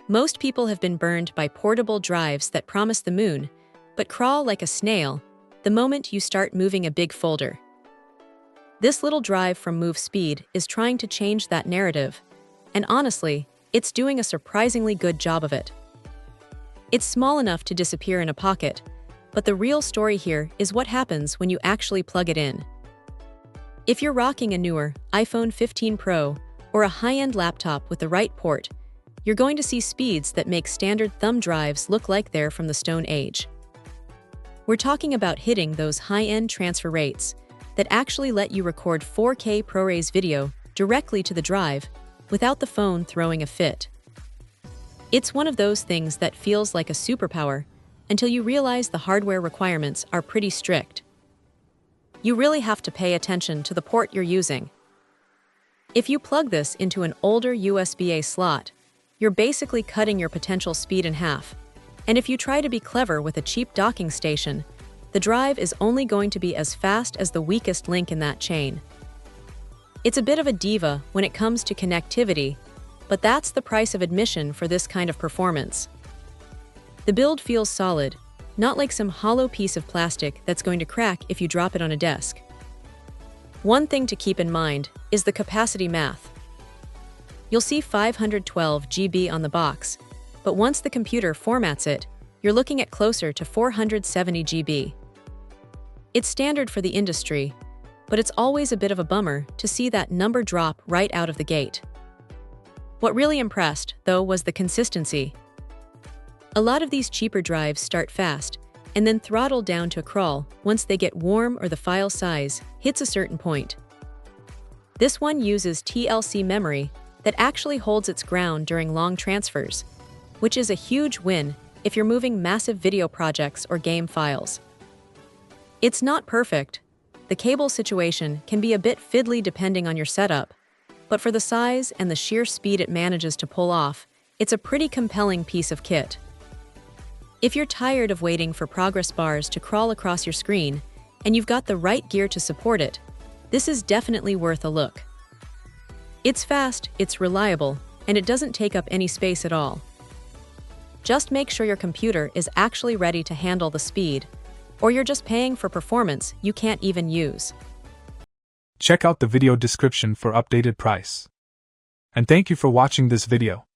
Most people have been burned by portable drives that promise the moon, but crawl like a snail the moment you start moving a big folder. This little drive from MoveSpeed is trying to change that narrative, and honestly, it's doing a surprisingly good job of it. It's small enough to disappear in a pocket, but the real story here is what happens when you actually plug it in. If you're rocking a newer iPhone 15 Pro or a high-end laptop with the right port, you're going to see speeds that make standard thumb drives look like they're from the Stone Age. We're talking about hitting those high-end transfer rates that actually let you record 4K ProRes video directly to the drive without the phone throwing a fit. It's one of those things that feels like a superpower until you realize the hardware requirements are pretty strict. You really have to pay attention to the port you're using. If you plug this into an older USB-A slot, you're basically cutting your potential speed in half. And if you try to be clever with a cheap docking station, the drive is only going to be as fast as the weakest link in that chain. It's a bit of a diva when it comes to connectivity, but that's the price of admission for this kind of performance. The build feels solid, not like some hollow piece of plastic that's going to crack if you drop it on a desk. One thing to keep in mind is the capacity math. You'll see 512 GB on the box, but once the computer formats it, you're looking at closer to 470 GB. It's standard for the industry, but it's always a bit of a bummer to see that number drop right out of the gate. What really impressed, though, was the consistency. A lot of these cheaper drives start fast and then throttle down to a crawl once they get warm or the file size hits a certain point. This one uses TLC memory that actually holds its ground during long transfers, which is a huge win if you're moving massive video projects or game files. It's not perfect. The cable situation can be a bit fiddly depending on your setup, but for the size and the sheer speed it manages to pull off, it's a pretty compelling piece of kit. If you're tired of waiting for progress bars to crawl across your screen and you've got the right gear to support it, this is definitely worth a look. It's fast, it's reliable, and it doesn't take up any space at all. Just make sure your computer is actually ready to handle the speed, or you're just paying for performance you can't even use. Check out the video description for updated price. And thank you for watching this video.